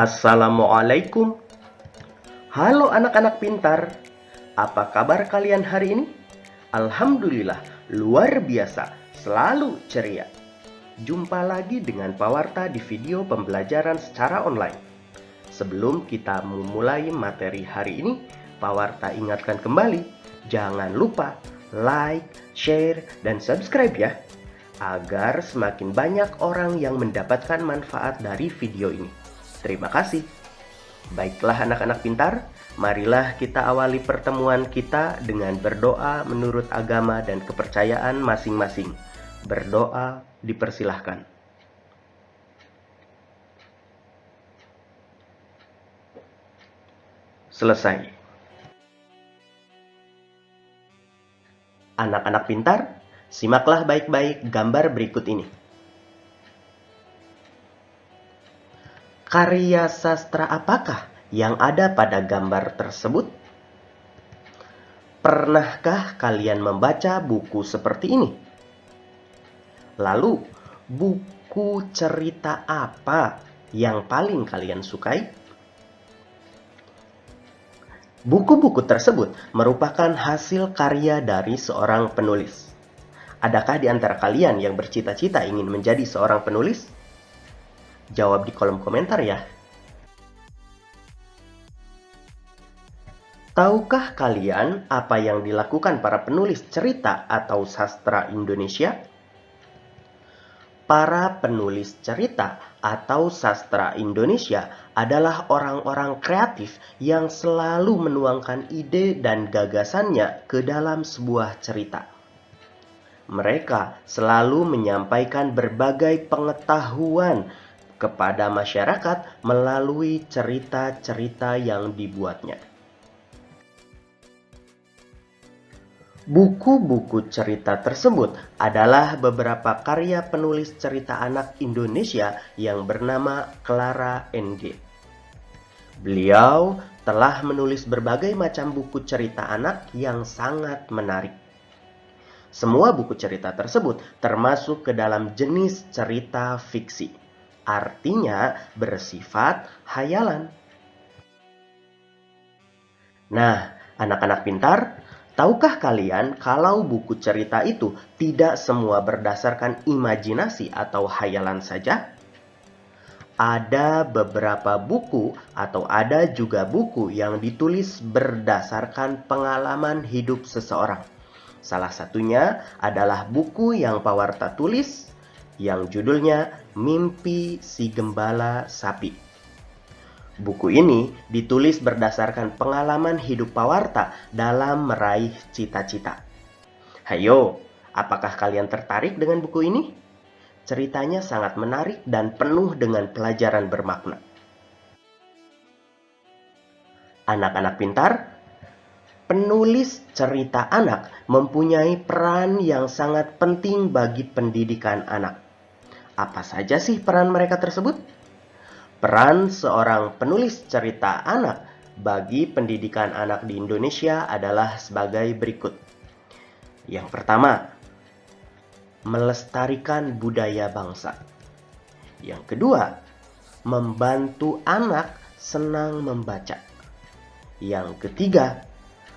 Assalamualaikum. Halo anak-anak pintar. Apa kabar kalian hari ini? Alhamdulillah, luar biasa, selalu ceria. Jumpa lagi dengan Pak Warta di video pembelajaran secara online. Sebelum kita memulai materi hari ini, Pak Warta ingatkan kembali, jangan lupa like, share, dan subscribe ya, agar semakin banyak orang yang mendapatkan manfaat dari video ini. Terima kasih. Baiklah anak-anak pintar, marilah kita awali pertemuan kita dengan berdoa menurut agama dan kepercayaan masing-masing. Berdoa dipersilahkan. Selesai. Anak-anak pintar, simaklah baik-baik gambar berikut ini. Karya sastra apakah yang ada pada gambar tersebut? Pernahkah kalian membaca buku seperti ini? Lalu, buku cerita apa yang paling kalian sukai? Buku-buku tersebut merupakan hasil karya dari seorang penulis. Adakah di antara kalian yang bercita-cita ingin menjadi seorang penulis? Jawab di kolom komentar ya. Tahukah kalian apa yang dilakukan para penulis cerita atau sastra Indonesia? Para penulis cerita atau sastra Indonesia adalah orang-orang kreatif yang selalu menuangkan ide dan gagasannya ke dalam sebuah cerita. Mereka selalu menyampaikan berbagai pengetahuan kepada masyarakat melalui cerita-cerita yang dibuatnya. Buku-buku cerita tersebut adalah beberapa karya penulis cerita anak Indonesia yang bernama Clara N.G. Beliau telah menulis berbagai macam buku cerita anak yang sangat menarik. Semua buku cerita tersebut termasuk ke dalam jenis cerita fiksi. Artinya bersifat hayalan. Nah, anak-anak pintar, tahukah kalian kalau buku cerita itu tidak semua berdasarkan imajinasi atau hayalan saja? Ada beberapa buku atau ada juga buku yang ditulis berdasarkan pengalaman hidup seseorang. Salah satunya adalah buku yang Pak Warta tulis yang judulnya Mimpi Si Gembala Sapi. Buku ini ditulis berdasarkan pengalaman hidup Pak Warta dalam meraih cita-cita. Hayo, apakah kalian tertarik dengan buku ini? Ceritanya sangat menarik dan penuh dengan pelajaran bermakna. Anak-anak pintar, penulis cerita anak mempunyai peran yang sangat penting bagi pendidikan anak. Apa saja sih peran mereka tersebut? Peran seorang penulis cerita anak bagi pendidikan anak di Indonesia adalah sebagai berikut. Yang pertama, melestarikan budaya bangsa. Yang kedua, membantu anak senang membaca. Yang ketiga,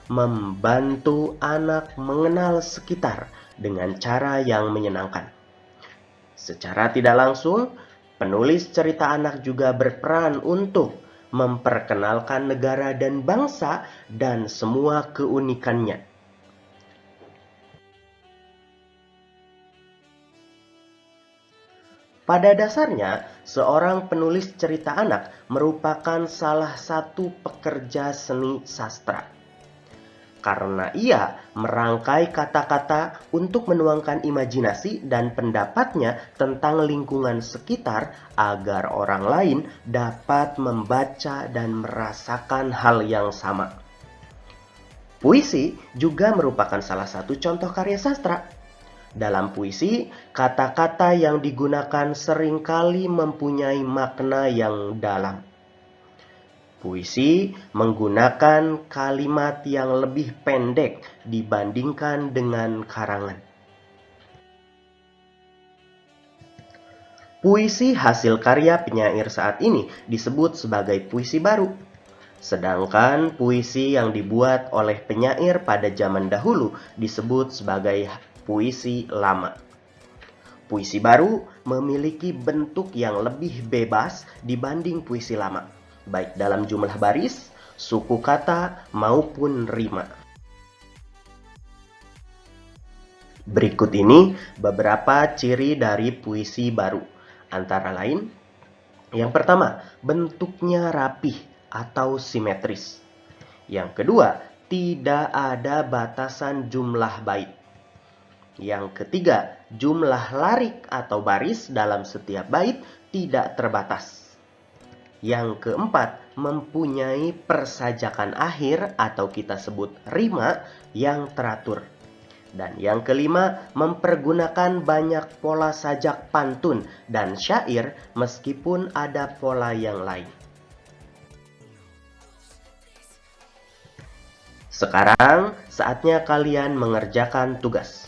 membantu anak mengenal sekitar dengan cara yang menyenangkan. Secara tidak langsung, penulis cerita anak juga berperan untuk memperkenalkan negara dan bangsa dan semua keunikannya. Pada dasarnya, seorang penulis cerita anak merupakan salah satu pekerja seni sastra. Karena ia merangkai kata-kata untuk menuangkan imajinasi dan pendapatnya tentang lingkungan sekitar agar orang lain dapat membaca dan merasakan hal yang sama. Puisi juga merupakan salah satu contoh karya sastra. Dalam puisi, kata-kata yang digunakan seringkali mempunyai makna yang dalam. Puisi menggunakan kalimat yang lebih pendek dibandingkan dengan karangan. Puisi hasil karya penyair saat ini disebut sebagai puisi baru. Sedangkan puisi yang dibuat oleh penyair pada zaman dahulu disebut sebagai puisi lama. Puisi baru memiliki bentuk yang lebih bebas dibanding puisi lama, baik dalam jumlah baris, suku kata, maupun rima. Berikut ini beberapa ciri dari puisi baru. Antara lain, yang pertama, bentuknya rapih atau simetris. Yang kedua, tidak ada batasan jumlah bait. Yang ketiga, jumlah larik atau baris dalam setiap bait tidak terbatas. Yang keempat, mempunyai persajakan akhir atau kita sebut rima yang teratur. Dan yang kelima, mempergunakan banyak pola sajak pantun dan syair meskipun ada pola yang lain. Sekarang saatnya kalian mengerjakan tugas.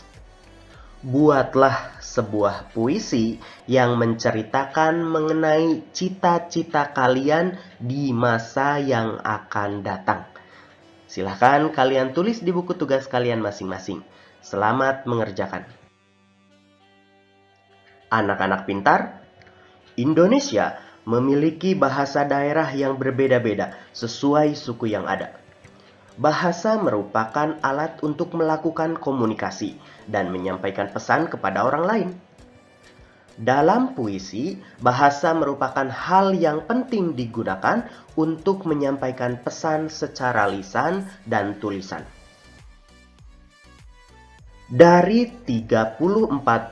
Buatlah sebuah puisi yang menceritakan mengenai cita-cita kalian di masa yang akan datang. Silahkan kalian tulis di buku tugas kalian masing-masing. Selamat mengerjakan. Anak-anak pintar, Indonesia memiliki bahasa daerah yang berbeda-beda sesuai suku yang ada. Bahasa merupakan alat untuk melakukan komunikasi dan menyampaikan pesan kepada orang lain. Dalam puisi, bahasa merupakan hal yang penting digunakan untuk menyampaikan pesan secara lisan dan tulisan. Dari 34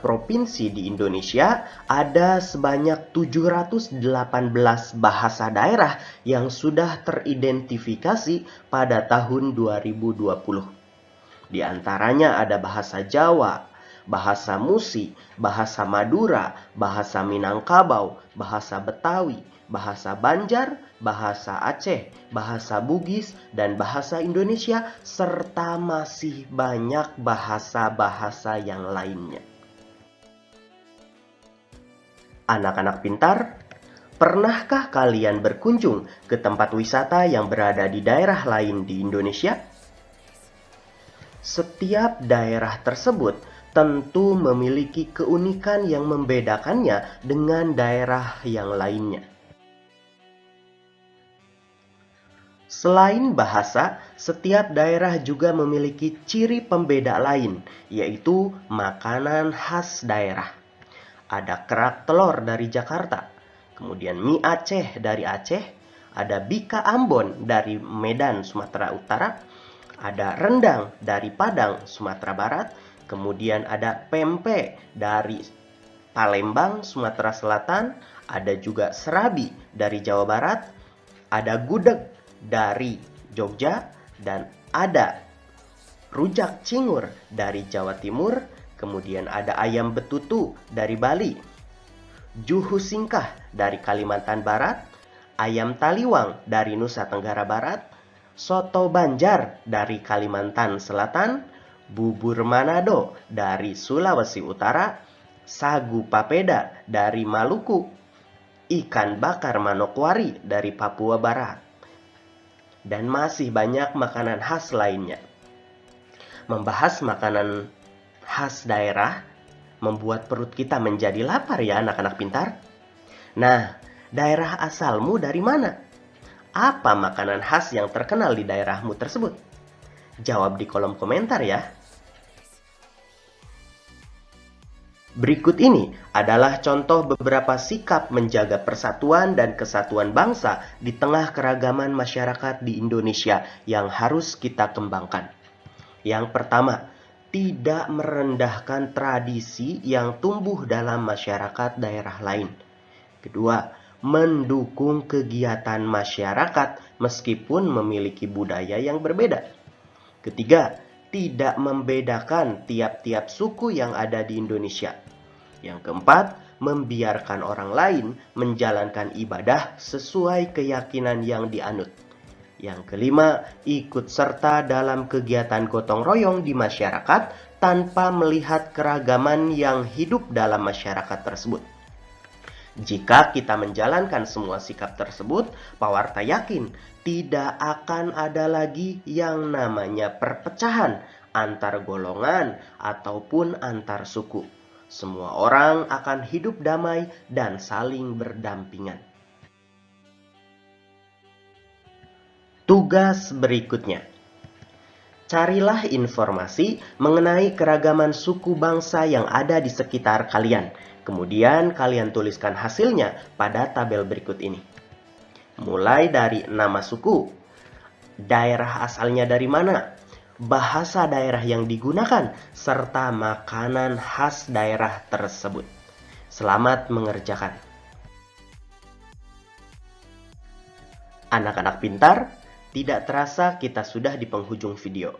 provinsi di Indonesia, ada sebanyak 718 bahasa daerah yang sudah teridentifikasi pada tahun 2020. Di antaranya ada bahasa Jawa, bahasa Musi, bahasa Madura, bahasa Minangkabau, bahasa Betawi, bahasa Banjar, bahasa Aceh, bahasa Bugis, dan bahasa Indonesia, serta masih banyak bahasa-bahasa yang lainnya. Anak-anak pintar, pernahkah kalian berkunjung ke tempat wisata yang berada di daerah lain di Indonesia? Setiap daerah tersebut tentu memiliki keunikan yang membedakannya dengan daerah yang lainnya. Selain bahasa, setiap daerah juga memiliki ciri pembeda lain, yaitu makanan khas daerah. Ada kerak telur dari Jakarta, kemudian mie Aceh dari Aceh, ada bika Ambon dari Medan, Sumatera Utara, ada rendang dari Padang, Sumatera Barat, kemudian ada pempek dari Palembang, Sumatera Selatan, ada juga serabi dari Jawa Barat, ada gudeg dari Jogja, dan ada rujak cingur dari Jawa Timur, kemudian ada ayam betutu dari Bali, juhu singkah dari Kalimantan Barat, ayam taliwang dari Nusa Tenggara Barat, soto Banjar dari Kalimantan Selatan, bubur Manado dari Sulawesi Utara, sagu papeda dari Maluku, ikan bakar Manokwari dari Papua Barat, dan masih banyak makanan khas lainnya. Membahas makanan khas daerah membuat perut kita menjadi lapar ya anak-anak pintar. Nah, daerah asalmu dari mana? Apa makanan khas yang terkenal di daerahmu tersebut? Jawab di kolom komentar ya. Berikut ini adalah contoh beberapa sikap menjaga persatuan dan kesatuan bangsa di tengah keragaman masyarakat di Indonesia yang harus kita kembangkan. Yang pertama, tidak merendahkan tradisi yang tumbuh dalam masyarakat daerah lain. Kedua, mendukung kegiatan masyarakat meskipun memiliki budaya yang berbeda. Ketiga, tidak membedakan tiap-tiap suku yang ada di Indonesia. Yang keempat, membiarkan orang lain menjalankan ibadah sesuai keyakinan yang dianut. Yang kelima, ikut serta dalam kegiatan gotong royong di masyarakat tanpa melihat keragaman yang hidup dalam masyarakat tersebut. Jika kita menjalankan semua sikap tersebut, Pawarta yakin tidak akan ada lagi yang namanya perpecahan antar golongan ataupun antar suku. Semua orang akan hidup damai dan saling berdampingan. Tugas berikutnya. Carilah informasi mengenai keragaman suku bangsa yang ada di sekitar kalian. Kemudian kalian tuliskan hasilnya pada tabel berikut ini. Mulai dari nama suku, daerah asalnya dari mana, bahasa daerah yang digunakan, serta makanan khas daerah tersebut. Selamat mengerjakan. Anak-anak pintar, tidak terasa kita sudah di penghujung video.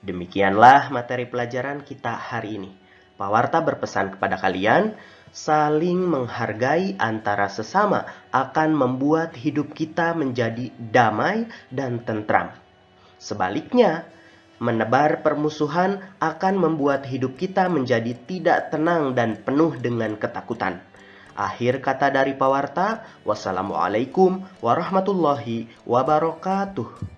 Demikianlah materi pelajaran kita hari ini. Pawarta berpesan kepada kalian, saling menghargai antara sesama akan membuat hidup kita menjadi damai dan tentram. Sebaliknya, menebar permusuhan akan membuat hidup kita menjadi tidak tenang dan penuh dengan ketakutan. Akhir kata dari Pawarta, wassalamualaikum warahmatullahi wabarakatuh.